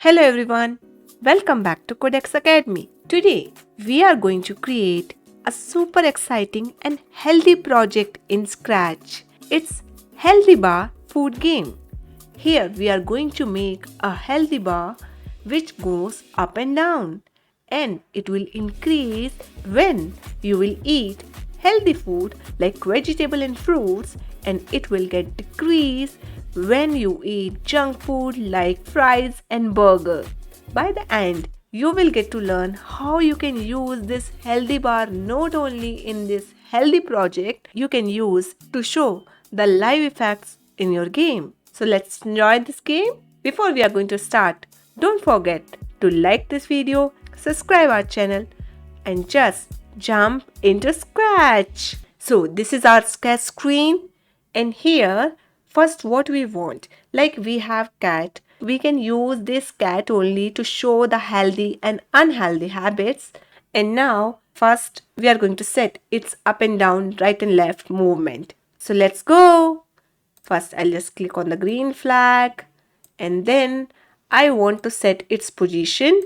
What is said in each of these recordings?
Hello everyone, welcome back to Codex Academy. Today we are going to create a super exciting and healthy project in Scratch. It's Healthy Bar Food Game. Here we are going to make a healthy bar which goes up and down, and it will increase when you will eat healthy food like vegetable and fruits, and it will get decreased when you eat junk food like fries and burger. By the end, you will get to learn how you can use this healthy bar not only in this healthy project, you can use to show the live effects in your game. So let's enjoy this game. Before we are going to start, don't forget to like this video, subscribe our channel, and just jump into Scratch. So this is our Scratch screen, and here first what we want, like we have cat, we can use this cat only to show the healthy and unhealthy habits. And now first we are going to set its up and down, right and left movement. So let's go. First I'll just click on the green flag, and then I want to set its position.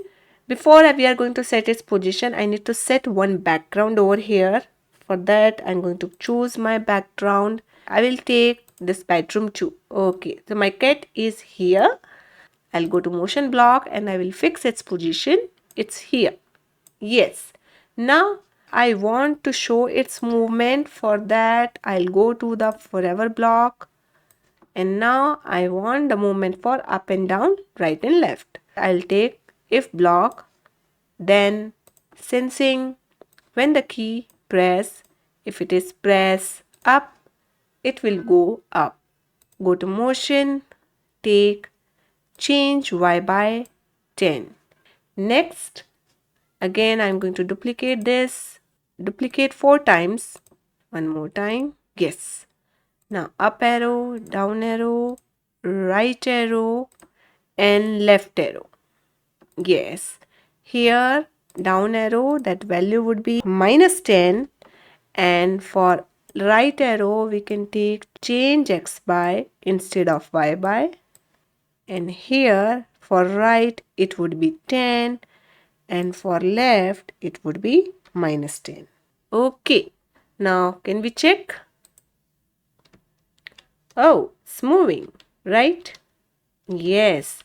Before we are going to set its position, I need to set one background over here. For that I'm going to choose my background. I will take this bedroom too. Okay, so my cat is here. I'll go to motion block and I will fix its position. It's here. Yes. Now I want to show its movement. For that I'll go to the forever block, and now I want the movement for up and down, right and left. I'll take if block, then sensing when the key press, if it is press up, it will go up. Go to motion, take change y by 10. Next, again I'm going to duplicate this, duplicate 4 times, one more time, yes. Now up arrow, down arrow, right arrow and left arrow. Yes, here down arrow that value would be -10, and for right arrow we can take change x by instead of y by, and here for right it would be 10 and for left it would be -10. Okay, now can we check? Oh, it's moving, right? Yes.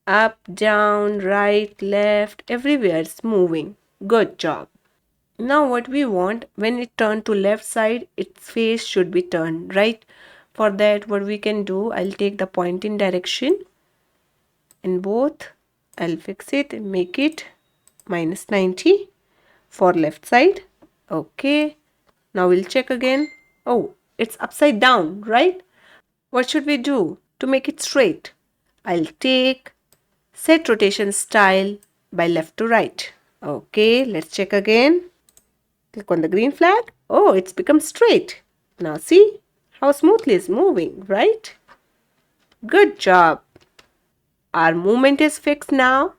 Up, down, right, left, everywhere it's moving. Good job. Now what we want, when it turn to left side, its face should be turned, right? For that what we can do, I'll take the pointing direction in both. I'll fix it and make it -90 for left side. Okay. Now we'll check again. Oh, it's upside down, right? What should we do to make it straight? I'll take set rotation style by left to right. Okay, let's check again. Click on the green flag. Oh, it's become straight. Now see how smoothly it's moving, right? Good job. Our movement is fixed now.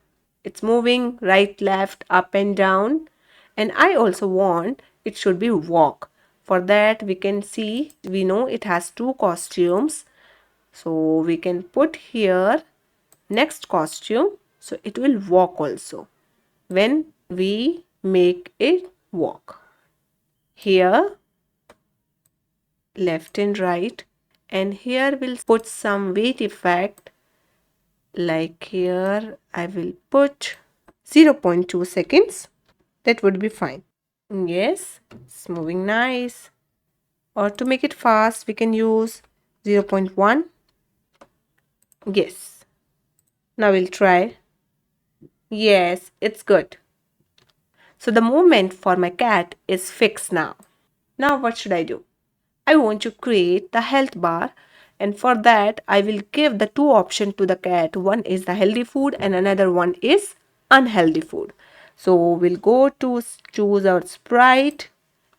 It's moving right, left, up and down. And I also want it should be walk. For that we can see, we know it has 2 costumes. So we can put here next costume, so it will walk also when we make it walk. Here left and right, and here we'll put some weight effect, like here I will put 0.2 seconds. That would be fine. Yes, it's moving nice. Or to make it fast we can use 0.1. Yes. Now we'll try. Yes, it's good. So the movement for my cat is fixed now. Now what should I do? I want to create the health bar, and for that I will give the 2 options to the cat. One is the healthy food and another one is unhealthy food. So we'll go to choose our sprite,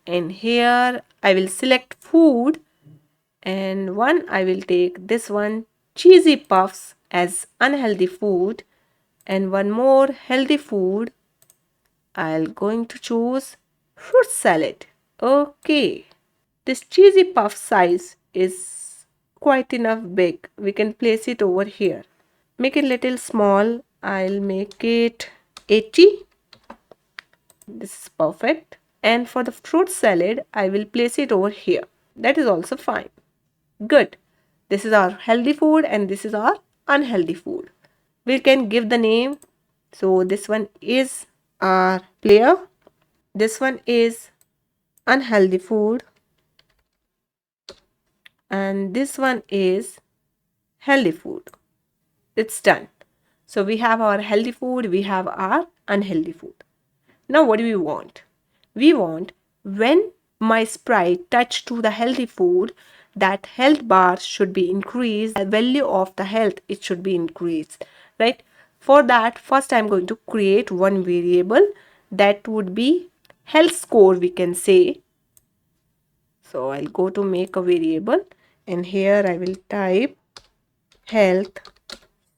and here I will select food, and one I will take this one, cheesy puffs, as unhealthy food, and one more healthy food I'll going to choose fruit salad. Okay, this cheesy puff size is quite enough big. We can place it over here. Make it little small I'll make it 80. This is perfect. And for the fruit salad, I will place it over here. That is also fine. Good. This is our healthy food and this is our unhealthy food. We can give the name. So this one is our player. This one is unhealthy food. And this one is healthy food. It's done. So we have our healthy food, we have our unhealthy food. Now what do we want? We want when my sprite touch to the healthy food, that health bar should be increased, the value of the health, it should be increased, right? For that, first I'm going to create one variable that would be health score, we can say. So I'll go to make a variable and here I will type health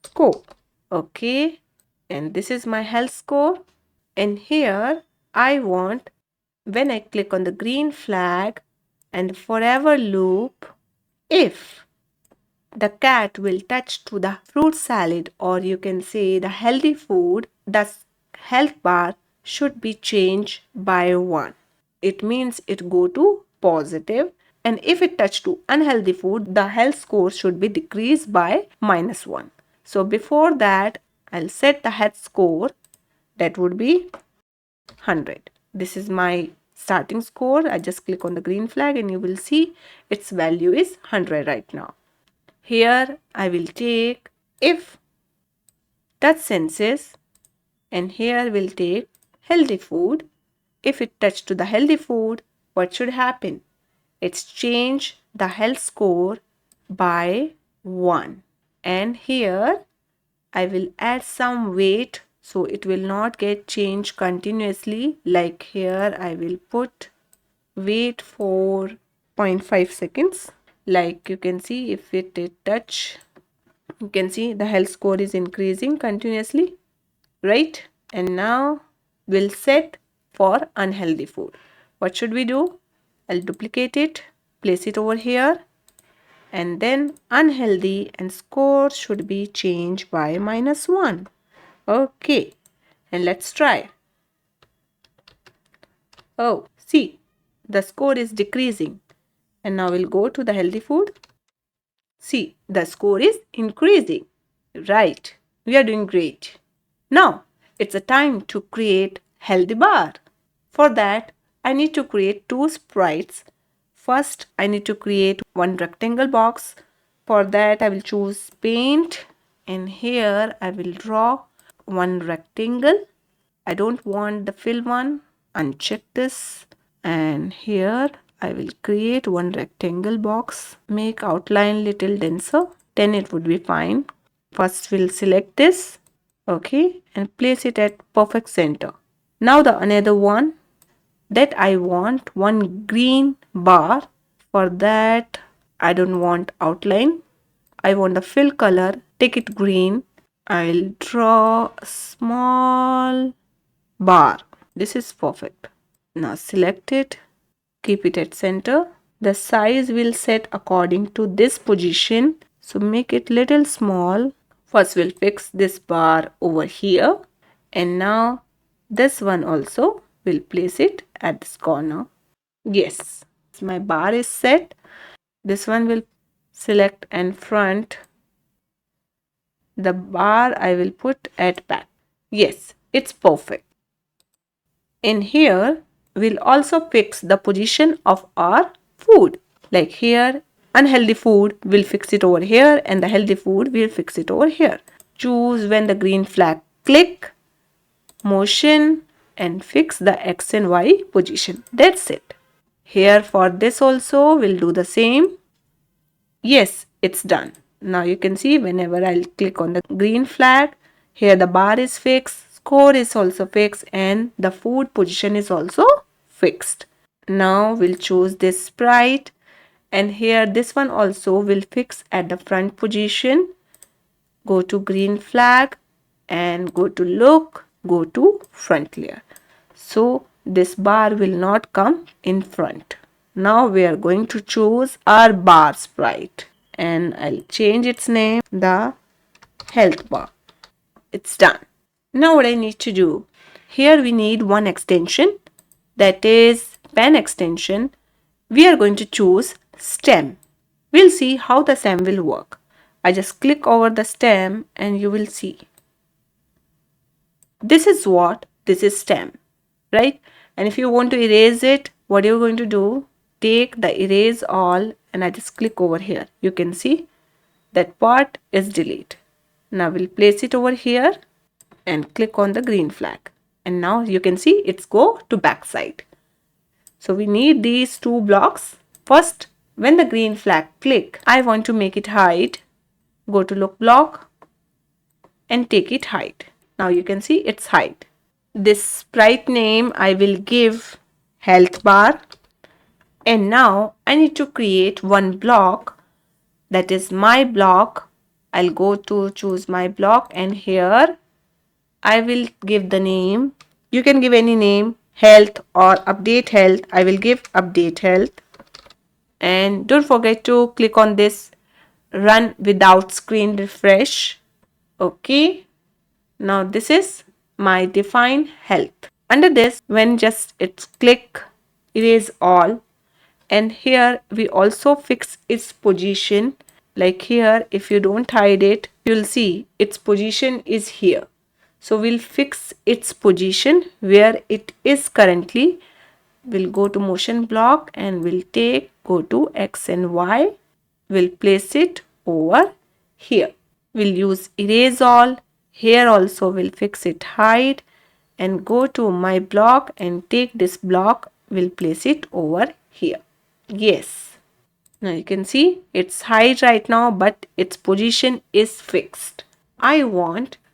score. Okay, and this is my health score. And here I want, when I click on the green flag and forever loop, if the cat will touch to the fruit salad, or you can say the healthy food, the health bar should be changed by 1. It means it go to positive. And if it touch to unhealthy food, the health score should be decreased by -1. So before that, I'll set the health score, that would be 100. This is my starting score. I just click on the green flag and you will see its value is 100 right now. Here I will take if touch senses and here we'll take healthy food. If it touch to the healthy food, what should happen? It's change the health score by 1. And here I will add some weight so it will not get changed continuously. Like here I will put wait for 0.5 seconds. Like you can see, if it touch, you can see the health score is increasing continuously, right? And now we'll set for unhealthy food. What should we do? I'll duplicate it, place it over here, and then unhealthy and score should be changed by -1. Okay, and let's try. Oh, see, the score is decreasing. And now we'll go to the healthy food. See, the score is increasing. Right, we are doing great. Now, it's a time to create healthy bar. For that, I need to create 2 sprites. First, I need to create one rectangle box. For that, I will choose paint and here I will draw one rectangle. I don't want the fill one. Uncheck this and here I will create one rectangle box. Make outline little denser. Then it would be fine. First we'll select this. Okay, and place it at perfect center. Now the another one, that I want one green bar. For that I don't want outline. I want the fill color. Take it green. I'll draw a small bar. This is perfect. Now select it. Keep it at center. The size will set according to this position. So make it little small. First we'll fix this bar over here. And now this one also, we'll place it at this corner. Yes, my bar is set. This one will select and front. The bar I will put at back. Yes, it's perfect. In here, we'll also fix the position of our food. Like here, unhealthy food, we'll fix it over here and the healthy food, we'll fix it over here. Choose when the green flag, click, motion and fix the X and Y position. That's it. Here for this also, we'll do the same. Yes, it's done. Now you can see whenever I'll click on the green flag, here the bar is fixed, score is also fixed and the food position is also fixed. Now we'll choose this sprite and here this one also will fix at the front position. Go to green flag and go to look, go to front layer. So this bar will not come in front. Now we are going to choose our bar sprite and I'll change its name, the health bar. it's done. Now what I need to do, here we need one extension, that is pen extension. We are going to choose stem. We'll see how the stem will work. I just click over the stem and you will see. This is stem, right? And if you want to erase it, what you're going to do, take the erase all and I just click over here. You can see that part is delete. Now we'll place it over here and click on the green flag. And now you can see it's go to back side. So we need these two blocks. First, when the green flag click, I want to make it hide. Go to look block and take it hide. Now you can see it's hide. This sprite name I will give health bar. And now I need to create one block, that is my block. I'll go to choose my block and here I will give the name. You can give any name, health or update health. I will give update health. And don't forget to click on this run without screen refresh. Okay. Now this is my define health. Under this, when just it's click erase all, and here we also fix its position. Like here, if you don't hide it, you'll see its position is here. So we'll fix its position where it is currently. We'll go to motion block and we'll go to X and Y. We'll place it over here. We'll use erase all. Here also we'll fix it hide and go to my block and take this block. We'll place it over here. Yes. Now you can see it's hide right now, but its position is fixed.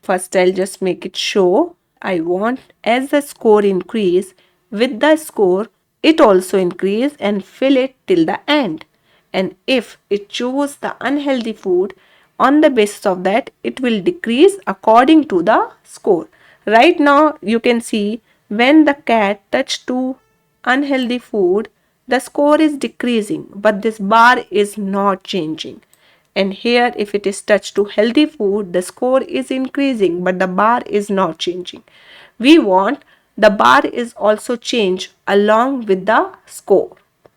First I'll just make it show. I want as the score increase, with the score it also increase and fill it till the end. And if it choose the unhealthy food, on the basis of that it will decrease according to the score. Right now you can see when the cat touched to unhealthy food, the score is decreasing, but this bar is not changing. And here if it is touched to healthy food, the score is increasing, but the bar is not changing. We want the bar is also change along with the score.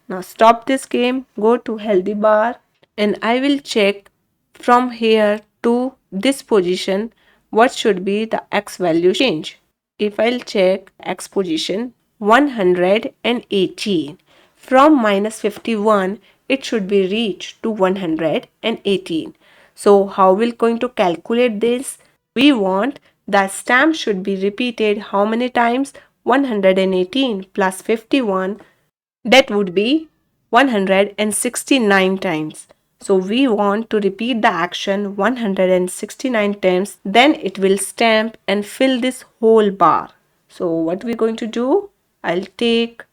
Now stop this game, go to healthy bar, and I will check from here to this position what should be the X value change. If I'll check X position 118, from -51 it should be reached to 118. So how we're going to calculate this? We want the stamp should be repeated how many times? 118 plus 51, that would be 169 times. So we want to repeat the action 169 times, then it will stamp and fill this whole bar. So what we're going to do, I'll take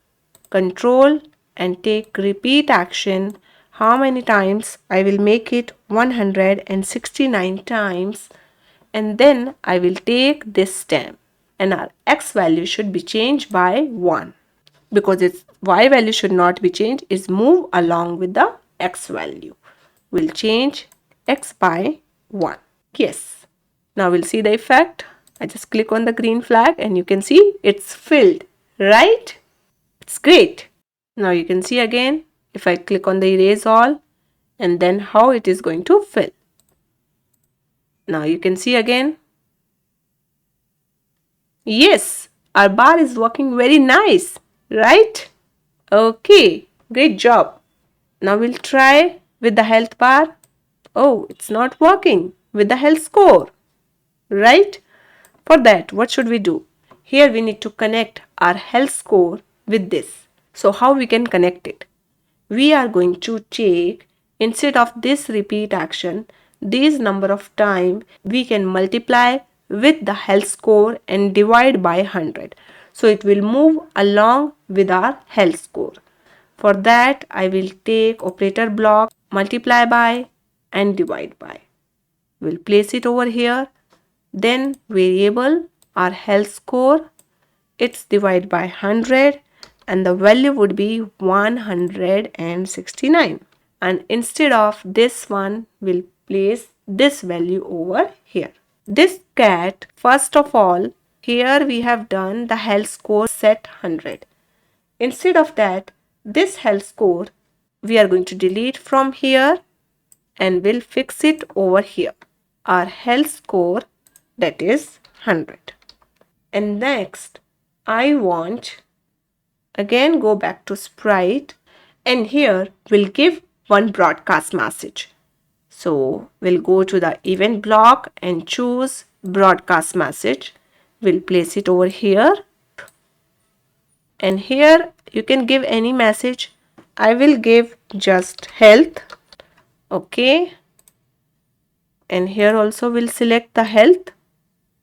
control and take repeat action. How many times? I will make it 169 times, and then I will take this stamp and our X value should be changed by 1, because its Y value should not be changed, is move along with the X value. We'll change X by 1. Yes. Now we'll see the effect. I just click on the green flag and you can see it's filled, right? It's great. Now you can see again if I click on the erase all and then how it is going to fill. Now you can see again. Yes, our bar is working very nice, right? Okay, great job. Now we'll try with the health bar. Oh, it's not working with the health score, right? For that, what should we do? Here we need to connect our health score with this. So how we can connect it? We are going to take, instead of this repeat action, this number of time we can multiply with the health score and divide by 100. So it will move along with our health score. For that, I will take operator block, multiply by and divide by. We'll place it over here. Then variable, our health score, it's divided by 100 and the value would be 169. And instead of this one, we'll place this value over here. This cat, first of all, here we have done the health score set 100. Instead of that, this health score we are going to delete from here and we'll fix it over here. Our health score, that is 100. And next, I want again go back to Sprite, and here we'll give one broadcast message. So we'll go to the event block and choose broadcast message. We'll place it over here, and here you can give any message. I will give just health. Okay, and here also we'll select the health.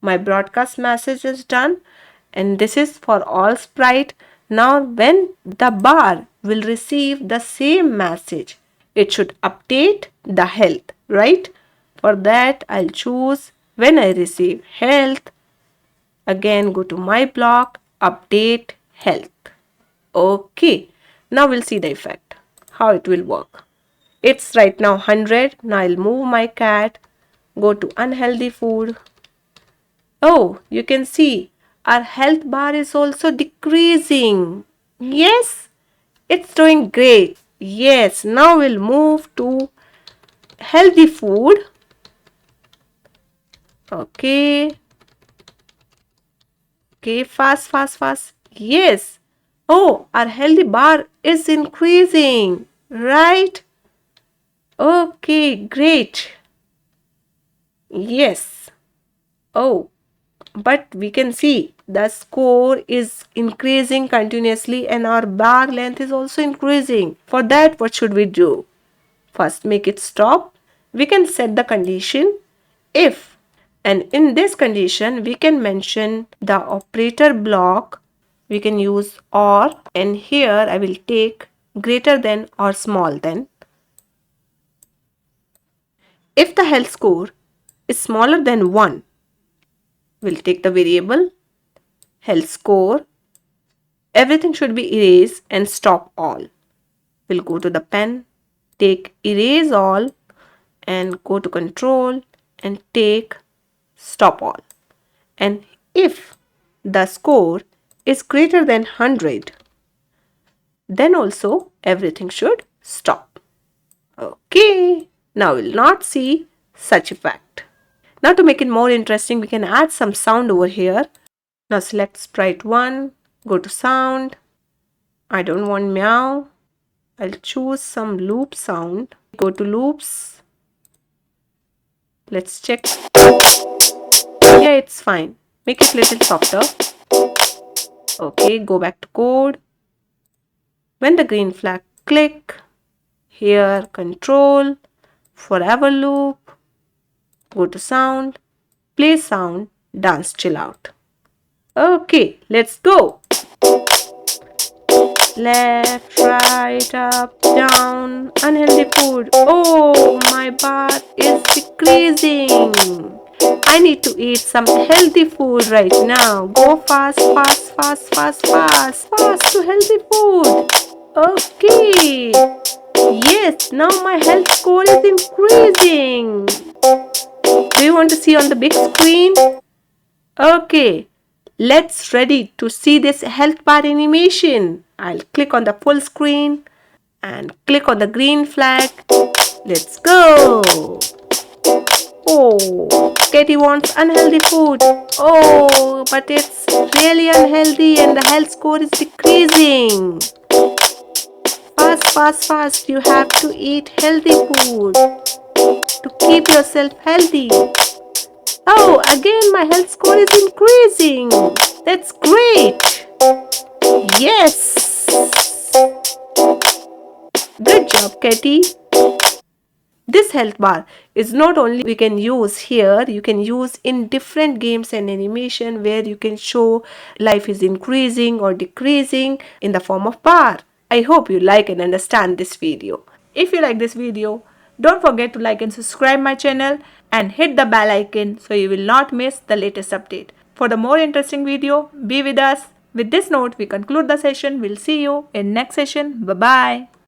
My broadcast message is done, and this is for all Sprite. Now when the bar will receive the same message, it should update the health, right? For that I'll choose when I receive health. Again go to my block, update health. Okay, now we'll see the effect, how it will work. It's right now 100. Now I'll move my cat, go to unhealthy food. Oh, you can see our health bar is also decreasing. Yes, it's doing great. Yes, now we'll move to healthy food. Okay. Okay, fast, fast, fast. Yes. Oh, our healthy bar is increasing, right? Okay, great. Yes. Oh, but we can see the score is increasing continuously and our bar length is also increasing. For that, what should we do? First, make it stop. We can set the condition if, and in this condition we can mention the operator block. We can use or, and here I will take greater than or small than. If the health score is smaller than 1, we'll take the variable health score. Everything should be erased and stop all. We'll go to the pen, take erase all, and go to control and take stop all. And if the score is greater than 100, then also everything should stop. Okay, now we'll not see such effect. Now to make it more interesting, we can add some sound over here. Now select Sprite 1, go to sound. I don't want meow. I'll choose some loop sound. Go to loops. Let's check. Yeah, it's fine. Make it little softer. Okay, go back to code. When the green flag click, here control, forever loop, go to sound, play sound, dance chill out. Okay, let's go. Left, right, up, down, unhealthy food. Oh, my bar is decreasing. I need to eat some healthy food right now. Go fast, fast, fast, fast, fast, fast to healthy food. Okay. Yes, now my health score is increasing. Do you want to see on the big screen? Okay. Let's ready to see this health bar animation. I'll click on the full screen and click on the green flag. Let's go. Oh, Katie wants unhealthy food. Oh, but it's really unhealthy and the health score is decreasing. Fast, fast, fast. You have to eat healthy food to keep yourself healthy. Oh, again my health score is increasing. That's great. Yes. Good job, Katie. This health bar is not only we can use here, you can use in different games and animation where you can show life is increasing or decreasing in the form of bar. I hope you like and understand this video. If you like this video, don't forget to like and subscribe my channel and hit the bell icon so you will not miss the latest update. For the more interesting video, be with us. With this note, we conclude the session. We'll see you in next session. Bye-bye.